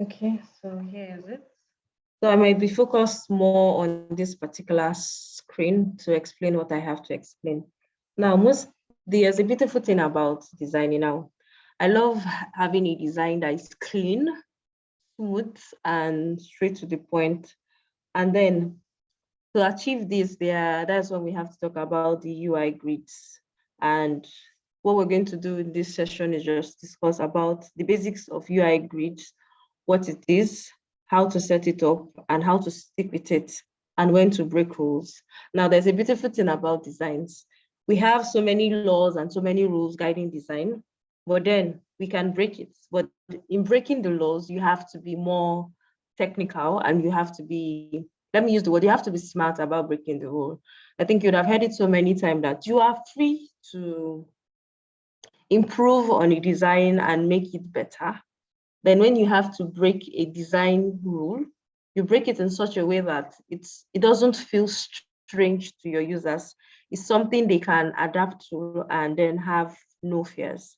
Okay, so here is it. So I might be focused more on this particular screen to explain what I have to explain. Now, there's a beautiful thing about designing now. I love having a design that is clean, smooth, and straight to the point. And then to achieve this, that's when we have to talk about the UI grids. And what we're going to do in this session is just discuss about the basics of UI grids, what it is, how to set it up, and how to stick with it, and when to break rules. Now, there's a beautiful thing about designs. We have so many laws and so many rules guiding design, but then we can break it. But in breaking the laws, you have to be more technical and you have to be, let me use the word, you have to be smart about breaking the rule. I think you'd have heard it so many times that you are free to improve on a design and make it better. Then when you have to break a design rule, you break it in such a way that it doesn't feel strange to your users. It's something they can adapt to and then have no fears.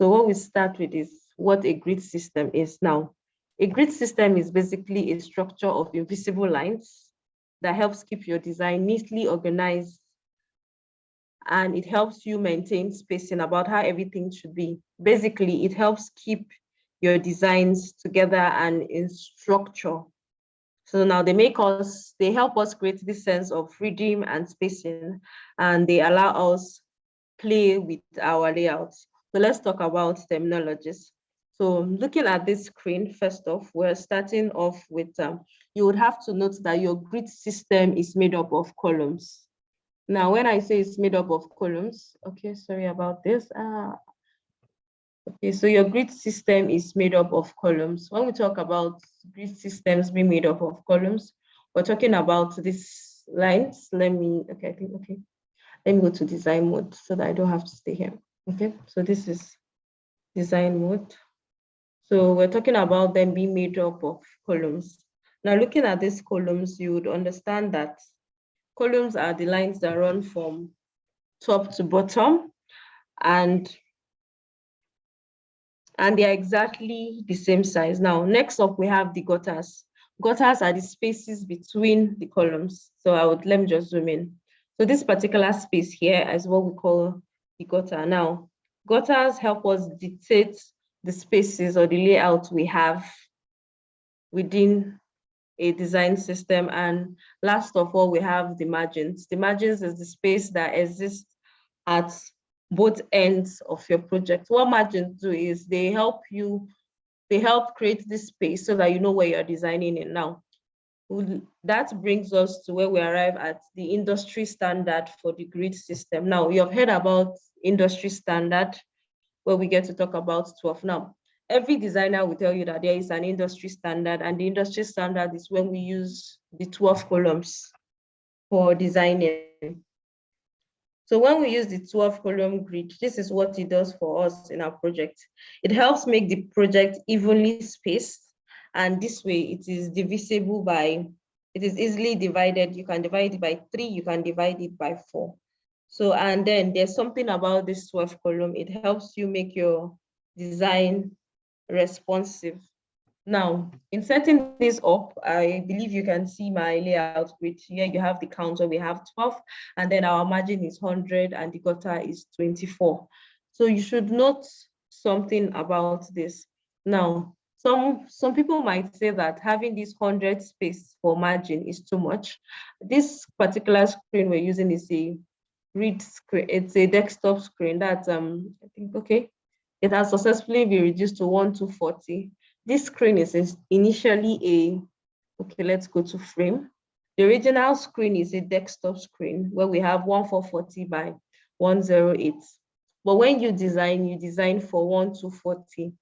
So what we start with is what a grid system is. Now, a grid system is basically a structure of invisible lines that helps keep your design neatly organized, and it helps you maintain spacing about how everything should be. Basically, it helps keep your designs together and in structure. So now they help us create this sense of freedom and spacing, and they allow us play with our layouts. So let's talk about terminologies. So looking at this screen, first off, we're starting off with, you would have to note that your grid system is made up of columns. Now, when I say it's made up of columns, okay, sorry about this. Okay, so your grid system is made up of columns. When we talk about grid systems being made up of columns, we're talking about these lines. Okay. Let me go to design mode so that I don't have to stay here. Okay, so this is design mode. So we're talking about them being made up of columns. Now, looking at these columns, you would understand that columns are the lines that run from top to bottom, and they are exactly the same size. Now, next up, we have the gutters. Gutters are the spaces between the columns. So let me just zoom in. So this particular space here is what we call the gutter. Now, gutters help us dictate the spaces or the layout we have within a design system. And last of all, we have the margins. The margins is the space that exists at both ends of your project. What margins do is they help create this space so that you know where you're designing it now. That brings us to where we arrive at the industry standard for the grid system. Now, you've heard about industry standard, where we get to talk about 12 now. Every designer will tell you that there is an industry standard, and the industry standard is when we use the 12 columns for designing. So when we use the 12 column grid, this is what it does for us in our project. It helps make the project evenly spaced, and this way it is it is easily divided. You can divide it by 3, you can divide it by 4. So, and then there's something about this 12 column, it helps you make your design responsive. Now, in setting this up, I believe you can see my layout grid. Here you have the counter, we have 12, and then our margin is 100 and the gutter is 24. So you should note something about this. Now, some people might say that having this 100 space for margin is too much. This particular screen we're using is a grid screen. It's a desktop screen that I think, okay, it has successfully been reduced to 1 to 40. This screen is initially okay, let's go to frame. The original screen is a desktop screen where we have 1440 by 108. But when you design for 1 to 40.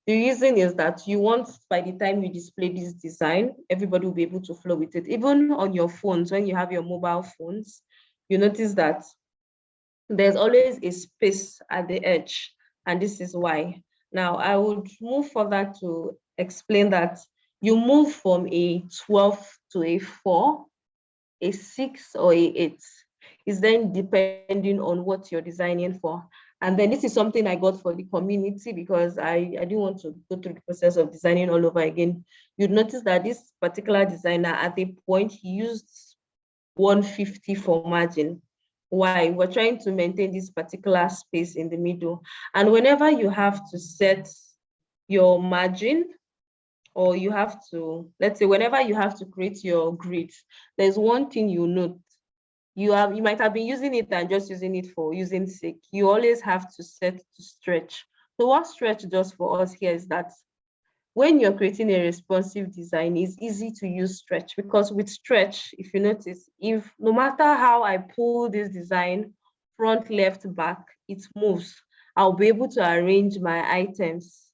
The reason is that you want, by the time you display this design, everybody will be able to flow with it. Even on your phones, when you have your mobile phones, you notice that there's always a space at the edge, and this is why. Now, I would move further to explain that you move from a 12 to a 4, a 6, or a 8. Is then depending on what you're designing for. And then this is something I got for the community because I didn't want to go through the process of designing all over again. You'd notice that this particular designer, at a point, he used 150 for margin. Why? We're trying to maintain this particular space in the middle. And whenever you have to set your margin, or you have to, let's say, whenever you have to create your grid, there's one thing you note. You might have been using it and just using it for using sake. You always have to set to stretch. So what stretch does for us here is that when you're creating a responsive design, it's easy to use stretch, because with stretch, if you notice, if no matter how I pull this design front, left, back, it moves. I'll be able to arrange my items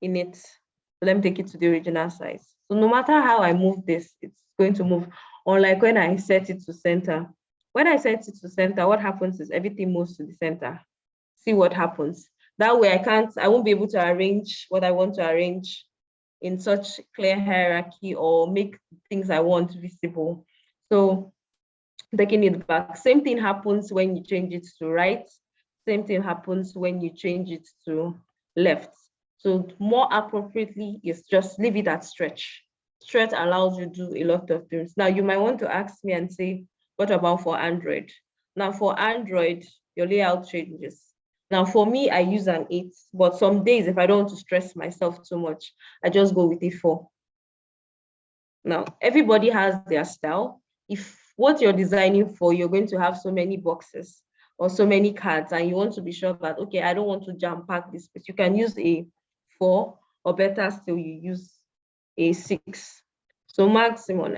in it. So let me take it to the original size. So no matter how I move this, it's going to move. Unlike when I set it to center. When I set it to center, what happens is everything moves to the center. See what happens. That way I won't be able to arrange what I want to arrange in such clear hierarchy or make things I want visible. So taking it back, same thing happens when you change it to right. Same thing happens when you change it to left. So more appropriately is just leave it at stretch. Stretch allows you to do a lot of things. Now you might want to ask me and say, what about for Android? Now for Android, your layout changes. Now for me, I use an 8, but some days if I don't want to stress myself too much, I just go with a 4. Now everybody has their style. If what you're designing for, you're going to have so many boxes or so many cards, and you want to be sure that, okay, I don't want to jam pack this, but you can use a 4, or better still, you use a 6. So maximum,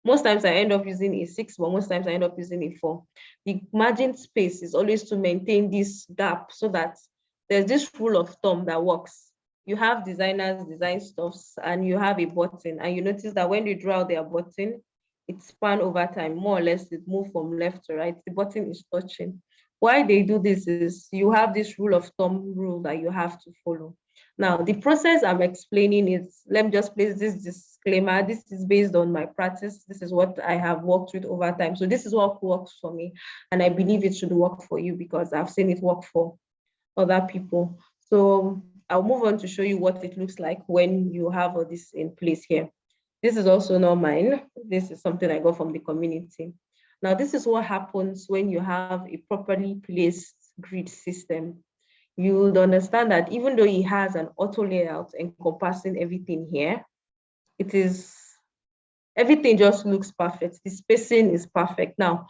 most times I end up using a 6, but most times I end up using a 4. The margin space is always to maintain this gap so that there's this rule of thumb that works. You have designers design stuffs and you have a button, and you notice that when they draw their button, it span over time, more or less it move from left to right. The button is touching. Why they do this is you have this rule of thumb rule that you have to follow. Now, the process I'm explaining is, let me just place this disclaimer. This is based on my practice. This is what I have worked with over time. So this is what works for me. And I believe it should work for you because I've seen it work for other people. So I'll move on to show you what it looks like when you have all this in place here. This is also not mine. This is something I got from the community. Now, this is what happens when you have a properly placed grid system. You would understand that even though it has an auto layout encompassing everything here, everything just looks perfect. The spacing is perfect. Now,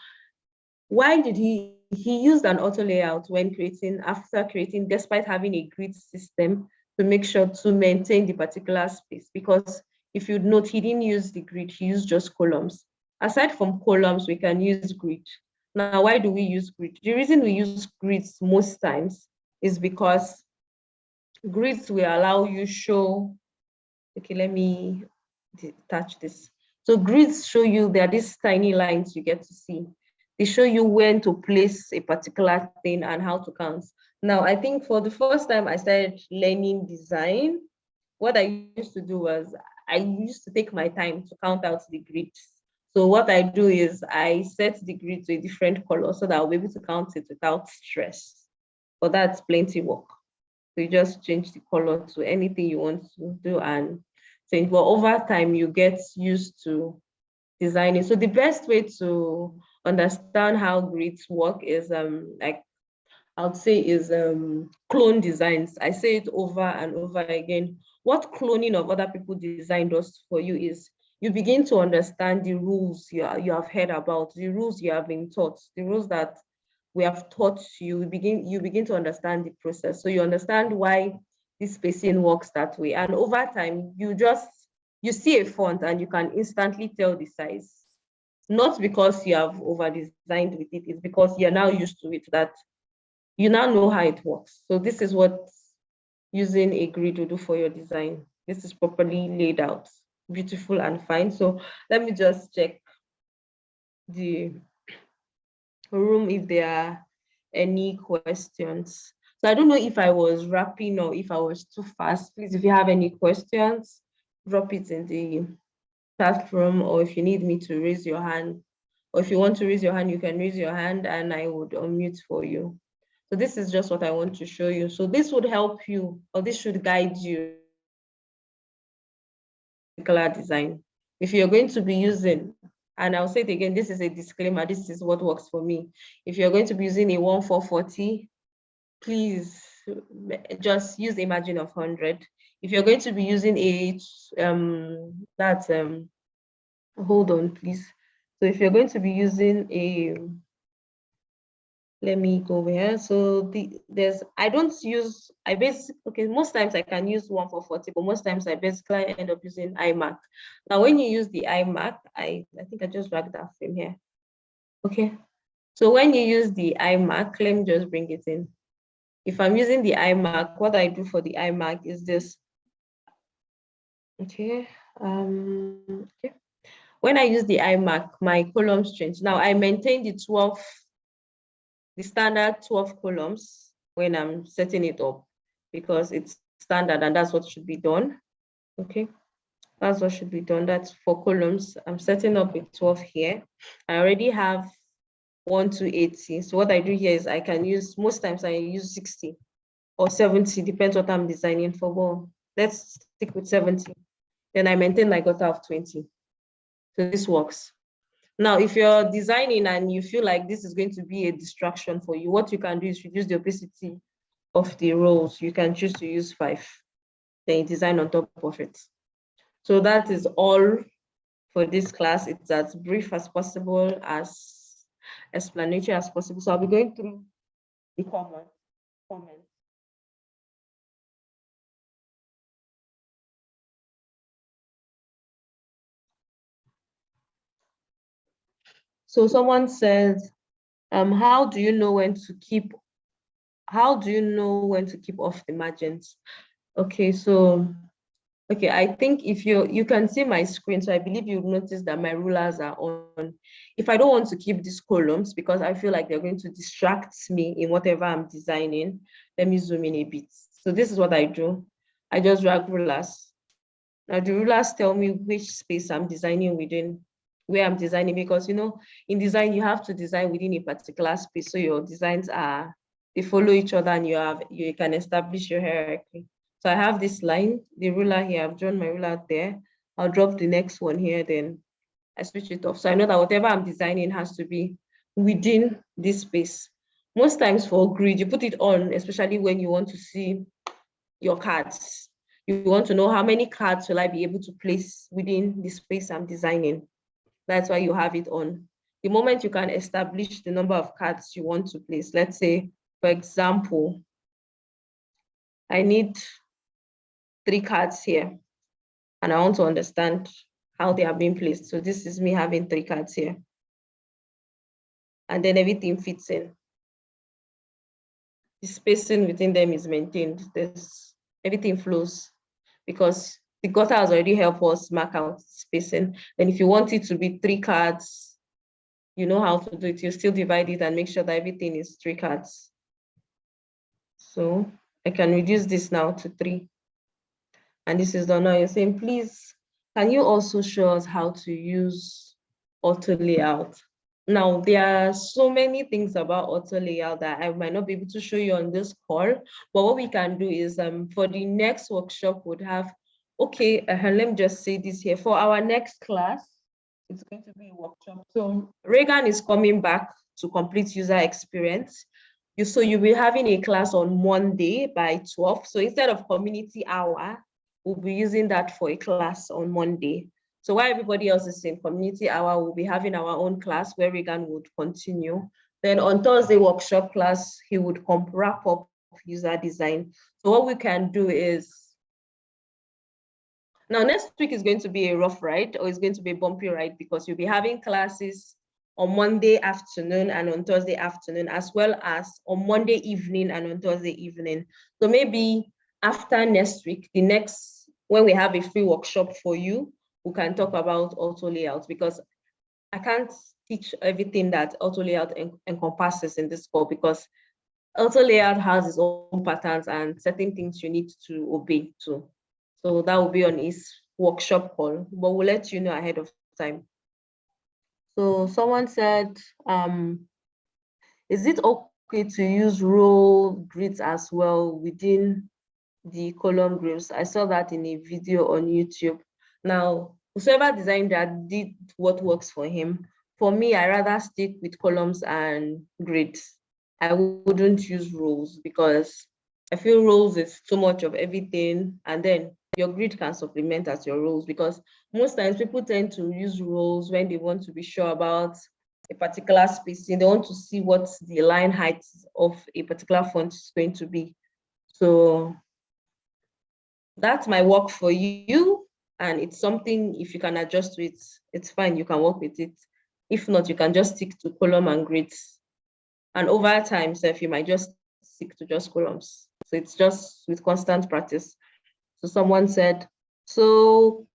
why did he used an auto layout when after creating, despite having a grid system to make sure to maintain the particular space? Because if you note, he didn't use the grid, he used just columns. Aside from columns, we can use grid. Now, why do we use grid? The reason we use grids most times is because grids will allow you show, okay, let me detach this. So grids show you there are these tiny lines you get to see. They show you when to place a particular thing and how to count. Now, I think for the first time I started learning design, what I used to do was I used to take my time to count out the grids. So what I do is I set the grid to a different color so that I'll be able to count it without stress. But that's plenty work. So you just change the color to anything you want to do and change. But over time, you get used to designing. So the best way to understand how grids work is like I would say is clone designs. I say it over and over again. What cloning of other people's design does for you is you begin to understand the rules you have heard about, the rules you have been taught, the rules that we have taught you. You begin to understand the process. So you understand why this spacing works that way. And over time, you see a font and you can instantly tell the size. Not because you have over designed with it, it's because you're now used to it, that you now know how it works. So this is what using a grid will do for your design. This is properly laid out, beautiful and fine. So let me just check the room if there are any questions. So I don't know if I was wrapping or if I was too fast. Please, if you have any questions, drop it in the chat room, or if you need me to raise your hand, or if you want to raise your hand, you can raise your hand and I would unmute for you. So this is just what I want to show you. So this would help you, or this should guide you design. If you're going to be using, and I'll say it again, this is a disclaimer, this is what works for me. If you're going to be using a 1:4:40, please just use a margin of 100. If you're going to be using a hold on please. So if you're going to be using a, let me go here. So most times I can use 1:4:40, but most times I basically end up using iMac. Now, when you use the iMac, I think I just dragged that frame here. Okay. So when you use the iMac, let me just bring it in. If I'm using the iMac, what I do for the iMac is this. Okay. Okay. When I use the iMac, my columns change. Now I maintain the standard 12 columns when I'm setting it up, because it's standard and that's what should be done. Okay, that's what should be done. That's 4 columns. I'm setting up with 12 here. I already have 1 to 80. So what I do here is I can use, most times I use 60 or 70, depends what I'm designing for. Well, let's stick with 70. Then I maintain my gutter of 20. So this works. Now, if you're designing and you feel like this is going to be a distraction for you, what you can do is reduce the opacity of the rows. You can choose to use 5, then you design on top of it. So that is all for this class. It's as brief as possible, as explanatory as possible. So I'll be going through the comments. So someone says, how do you know when to keep off the margins? Okay, so I think if you can see my screen, so I believe you've noticed that my rulers are on. If I don't want to keep these columns because I feel like they're going to distract me in whatever I'm designing, let me zoom in a bit. So this is what I do. I just drag rulers. Now the rulers tell me which space I'm designing within, where I'm designing, because in design you have to design within a particular space, so your designs they follow each other and you can establish your hierarchy. So I have this line, the ruler here, I've drawn my ruler there. I'll drop the next one here, then I switch it off. So I know that whatever I'm designing has to be within this space. Most times for grid, you put it on, especially when you want to see your cards. You want to know how many cards will I be able to place within the space I'm designing. That's why you have it on. The moment you can establish the number of cards you want to place, let's say, for example, I need 3 cards here, and I want to understand how they are being placed. So this is me having 3 cards here. And then everything fits in. The spacing within them is maintained. Everything flows because the gutter has already helped us mark out spacing. And if you want it to be 3 cards, you know how to do it. You still divide it and make sure that everything is 3 cards. So I can reduce this now to 3. And this is done now. You're saying, please, can you also show us how to use auto layout? Now, there are so many things about auto layout that I might not be able to show you on this call, but what we can do is for the next workshop would have, okay, let me just say this here. For our next class, it's going to be a workshop. So Reagan is coming back to complete user experience. So you'll be having a class on Monday by 12. So instead of community hour, we'll be using that for a class on Monday. So while everybody else is in community hour, we'll be having our own class where Reagan would continue. Then on Thursday workshop class, he would wrap up user design. So what we can do is, now next week is going to be a rough ride, or it's going to be a bumpy ride, because you'll be having classes on Monday afternoon and on Thursday afternoon, as well as on Monday evening and on Thursday evening. So maybe after next week, when we have a free workshop for you, we can talk about auto layout, because I can't teach everything that auto layout encompasses in this call, because auto layout has its own patterns and certain things you need to obey too. So that will be on his workshop call, but we'll let you know ahead of time. So someone said, is it okay to use roll grids as well within the column grids. I saw that in a video on YouTube. Now, whoever designed that did what works for him. For me, I rather stick with columns and grids. I wouldn't use rows because I feel rows is too much of everything, and then your grid can supplement as your rows, because most times people tend to use rows when they want to be sure about a particular spacing. They want to see what the line height of a particular font is going to be. So that might work for you, and it's something, if you can adjust to it, it's fine, you can work with it. If not, you can just stick to column and grids, and over time, so if you might just stick to just columns. So it's just with constant practice. So someone said, so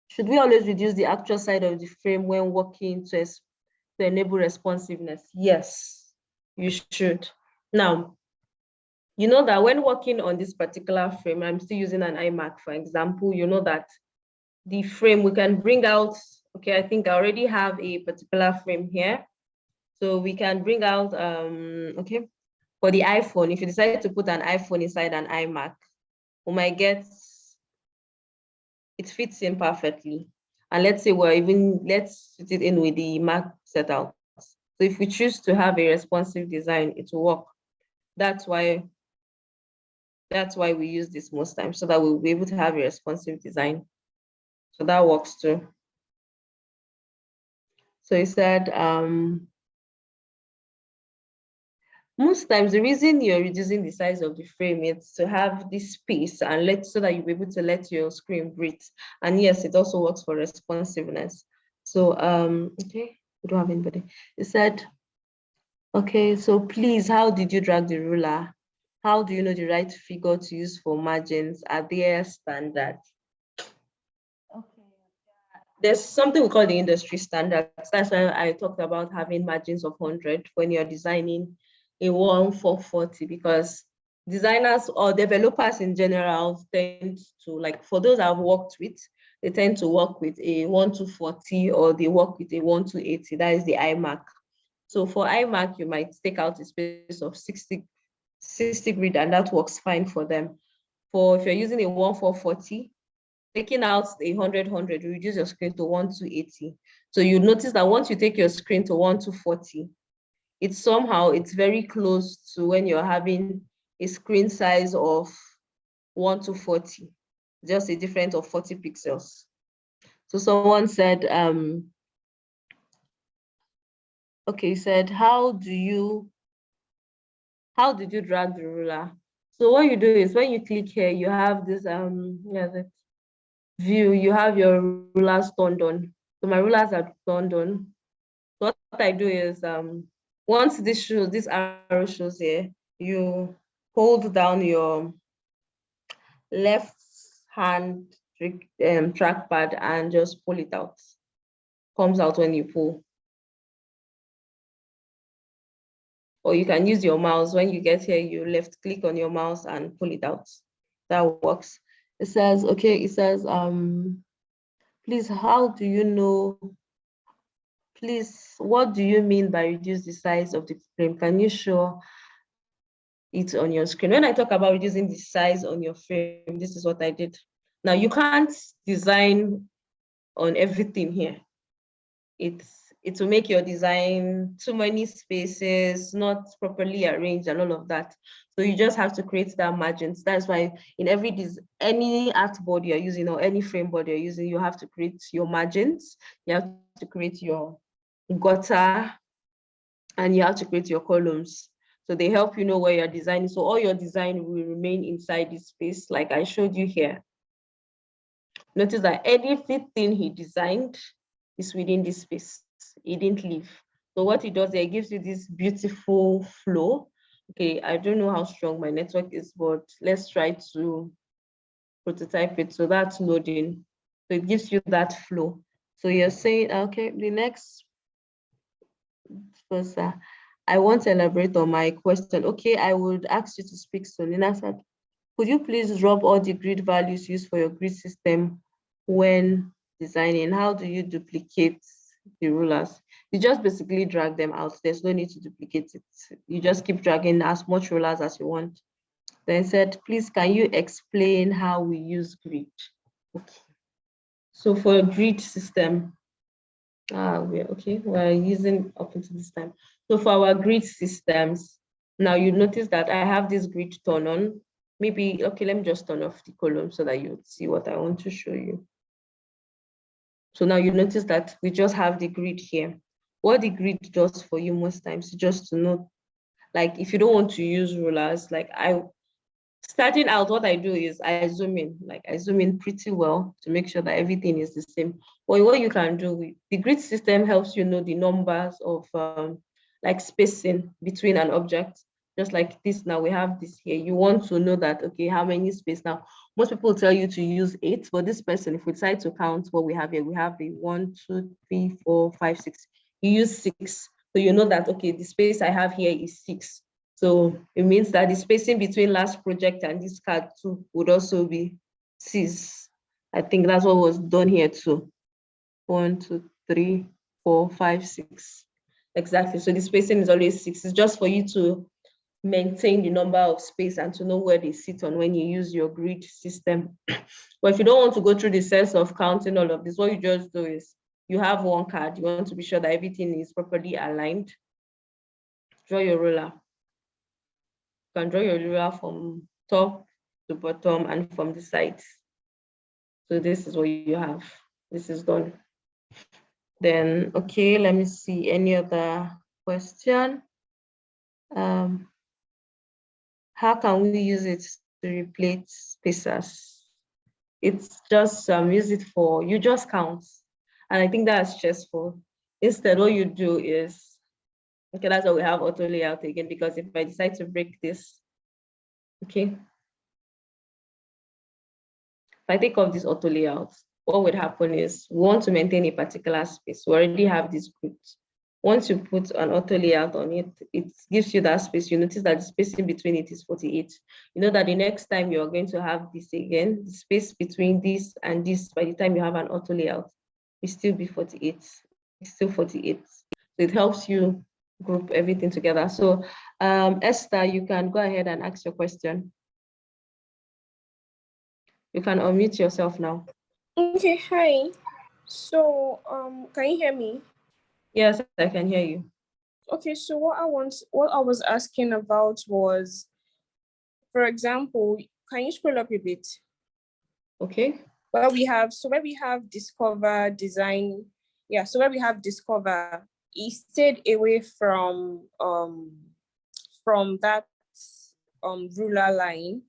should we always reduce the actual side of the frame when working to enable responsiveness? Yes, you should. Now, you know that when working on this particular frame, I'm still using an iMac, for example, you know that the frame, we can bring out, okay, I think I already have a particular frame here. So we can bring out, okay, for the iPhone, if you decide to put an iPhone inside an iMac, we might get, it fits in perfectly. And let's say let's fit it in with the Mac setup. So if we choose to have a responsive design, it will work. That's why we use this most times, so that we'll be able to have a responsive design. So that works too. So he said, most times the reason you're reducing the size of the frame is to have this space and so that you'll be able to let your screen breathe. And yes, it also works for responsiveness. So okay, we don't have anybody. He said, okay, so please, how did you drag the ruler? How do you know the right figure to use for margins? Are there standards? Okay. There's something we call the industry standards. That's why I talked about having margins of 100 when you're designing a 1440, because designers or developers in general tend to, like, for those I've worked with, they tend to work with a 1240 or they work with a 1280. That is the iMac. So for iMac, you might take out a space of 60 grid, and that works fine for them. For if you're using a 1440, taking out the 100, you reduce your screen to 1280. So you notice that once you take your screen to 1240, it's very close to when you're having a screen size of 1240, just a difference of 40 pixels. So someone said, okay, said, how did you drag the ruler? So what you do is when you click here, you have this view, you have your rulers turned on. So my rulers are turned on. So what I do is once this arrow shows here, you hold down your left hand trackpad and just pull it out. Comes out when you pull. Or you can use your mouse. When you get here, you left click on your mouse and pull it out. That works. It says, okay, please, how do you know? Please, what do you mean by reduce the size of the frame? Can you show it on your screen? When I talk about reducing the size on your frame, this is what I did. Now, you can't design on everything here. It will make your design too many spaces, not properly arranged and all of that. So you just have to create that margins. That's why in any art board you're using or any frame board you're using, you have to create your margins. You have to create your gutter, and you have to create your columns. So they help you know where you're designing. So all your design will remain inside this space, like I showed you here. Notice that everything he designed is within this space. He didn't leave. So what it does, it gives you this beautiful flow. Okay, I don't know how strong my network is, but let's try to prototype it. So that's loading. So it gives you that flow. So you're saying, okay, the next was, I want to elaborate on my question. Okay, I would ask you to speak soon. Nina said, could you please drop all the grid values used for your grid system when designing? How do you duplicate the rulers? You just basically drag them out. There's no need to duplicate it. You just keep dragging as much rollers as you want. Then said, please, can you explain how we use grid? Okay. So for a grid system, we're using up until this time. So for our grid systems, now you notice that I have this grid turned on. Maybe, okay, let me just turn off the column so that you see what I want to show you. So now you notice that we just have the grid here. What the grid does for you most times is just to know, like if you don't want to use rulers, like starting out, what I do is I zoom in pretty well to make sure that everything is the same. But what you can do, the grid system helps you know the numbers of like spacing between an object. Just like this now, we have this here. You want to know that, okay, how many space now? Most people tell you to use 8, but this person, if we decide to count what we have here, we have a 1, 2, 3, 4, 5, 6. You use 6. So you know that, okay, the space I have here is 6. So it means that the spacing between last project and this card too would also be 6. I think that's what was done here too. 1, 2, 3, 4, 5, 6. Exactly. So the spacing is always 6. It's just for you to maintain the number of space and to know where they sit on when you use your grid system. But if you don't want to go through the sense of counting all of this, what you just do is you have one card. You want to be sure that everything is properly aligned. Draw your ruler. You can draw your ruler from top to bottom and from the sides. So this is what you have. This is done. Then, okay, let me see any other question. How can we use it to replace spacers? It's just use it for, you just count. And I think that's stressful. Instead, what you do is, okay, that's why we have auto layout again, because if I decide to break this, okay, if I take off this auto layout, what would happen is we want to maintain a particular space. We already have this group. Once you put an auto layout on it, it gives you that space. You notice that the spacing between it is 48. You know that the next time you're going to have this again, the space between this and this, by the time you have an auto layout, will still be 48. It's still 48. So it helps you group everything together. So Esther, you can go ahead and ask your question. You can unmute yourself now. Okay, hi. So, can you hear me? Yes, I can hear you. Okay, so what I was asking about was, for example, can you scroll up a bit? Okay. Where we have discover, design. Yeah, so where we have discover, it stayed away from that ruler line.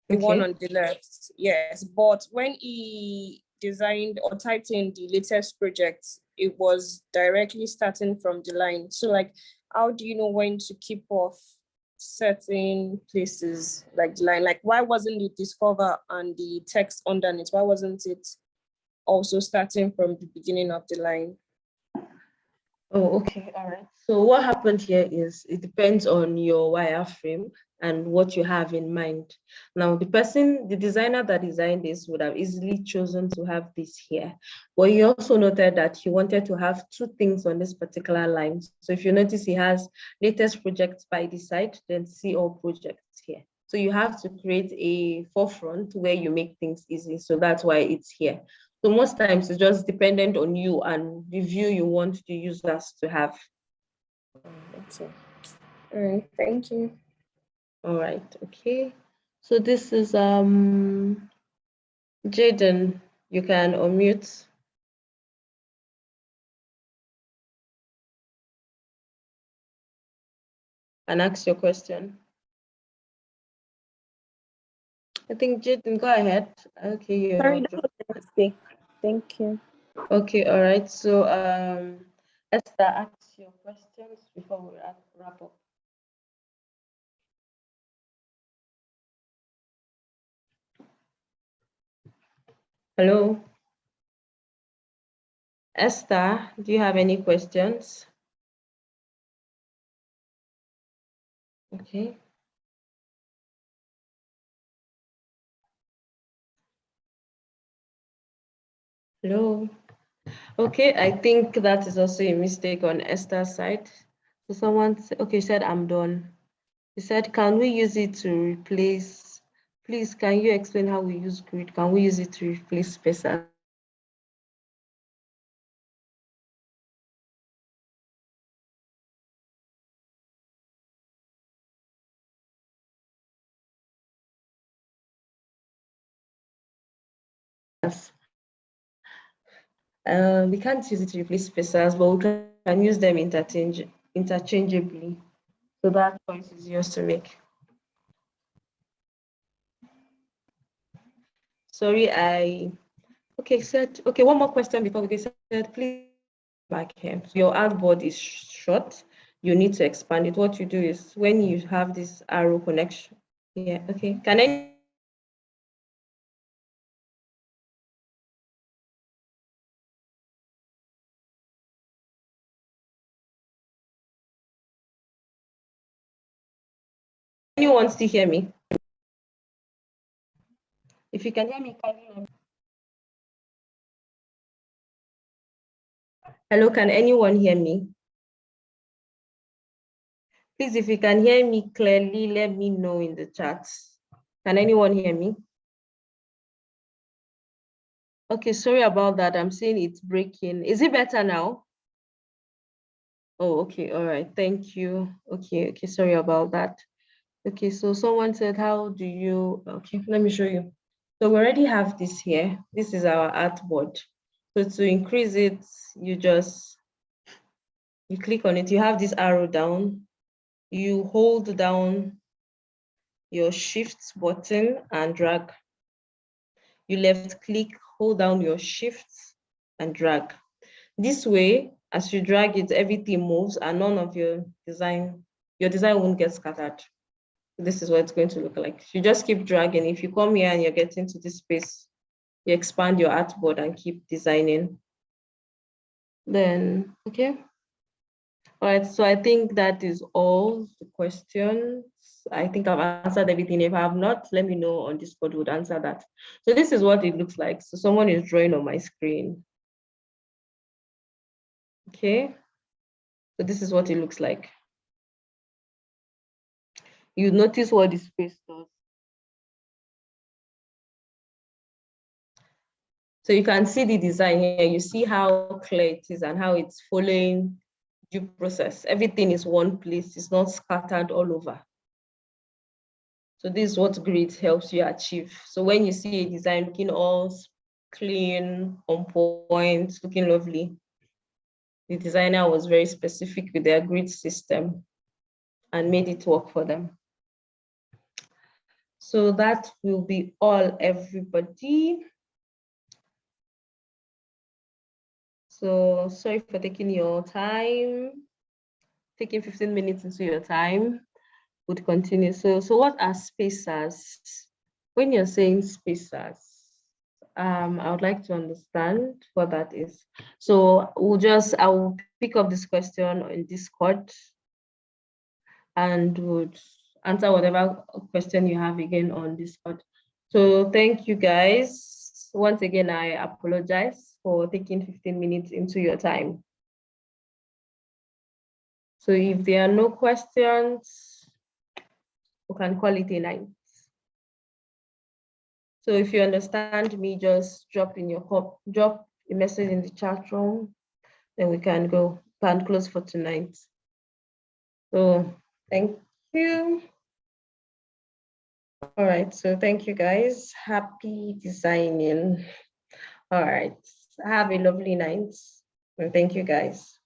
The one on the left, yes. But when he designed or typed in the latest project, it was directly starting from the line. So like, how do you know when to keep off certain places like the line? Like, why wasn't the discover and the text underneath? Why wasn't it also starting from the beginning of the line? Oh, okay, all right. So what happened here is it depends on your wireframe and what you have in mind. Now, the designer that designed this would have easily chosen to have this here. But he also noted that he wanted to have 2 things on this particular line. So if you notice, he has latest projects by the side, then see all projects here. So you have to create a forefront where you make things easy. So that's why it's here. So most times it's just dependent on you and the view you want the users to have. Okay. All right, thank you. All right, okay. So this is Jaden, you can unmute and ask your question. I think Jaden, go ahead. Okay, Sorry, thank you. Okay, all right. So Esther, ask your questions before we wrap up. Hello. Esther, do you have any questions? Okay. Hello. Okay, I think that is also a mistake on Esther's side. So someone said, okay, said I'm done. He said, can we use it to replace, please, can you explain how we use grid? Can we use it to replace spacers? We can't use it to replace spacers, but we can use them interchangeably. So that choice is yours to make. Sorry, okay, said, okay, one more question before we get said, please back here. So your artboard is short, you need to expand it. What you do is when you have this arrow connection, yeah, okay. Can anyone still hear me? If you can hear me, can you? Hello, can anyone hear me? Please, if you can hear me clearly, let me know in the chat. Can anyone hear me? Okay, sorry about that. I'm saying it's breaking. Is it better now? Oh, okay, all right, thank you. Okay, sorry about that. Okay, so someone said, how do you, okay, let me show you. So we already have this here. This is our artboard. So to increase it, you click on it, you have this arrow down, you hold down your shift button and drag. You left click, hold down your shift and drag. This way, as you drag it, everything moves and none of your design won't get scattered. This is what it's going to look like. You just keep dragging. If you come here and you're getting to this space, you expand your artboard and keep designing. Then, okay. All right, so I think that is all the questions. I think I've answered everything. If I have not, let me know on Discord, would answer that. So this is what it looks like. So someone is drawing on my screen. Okay, so this is what it looks like. You notice what the space does. So you can see the design here. You see how clear it is and how it's following due process. Everything is one place. It's not scattered all over. So this is what grid helps you achieve. So when you see a design looking all clean, on point, looking lovely, the designer was very specific with their grid system and made it work for them. So that will be all, everybody. So sorry for taking your time, taking 15 minutes into your time. Would continue. So what are spacers? When you're saying spacers, I would like to understand what that is. So I will pick up this question in Discord and would answer whatever question you have again on Discord. So thank you guys. Once again, I apologize for taking 15 minutes into your time. So if there are no questions, we can call it a night. So if you understand me, just drop a message in the chat room, then we can close for tonight. So thank you. All right, so thank you guys. Happy designing. All right, have a lovely night. And thank you guys.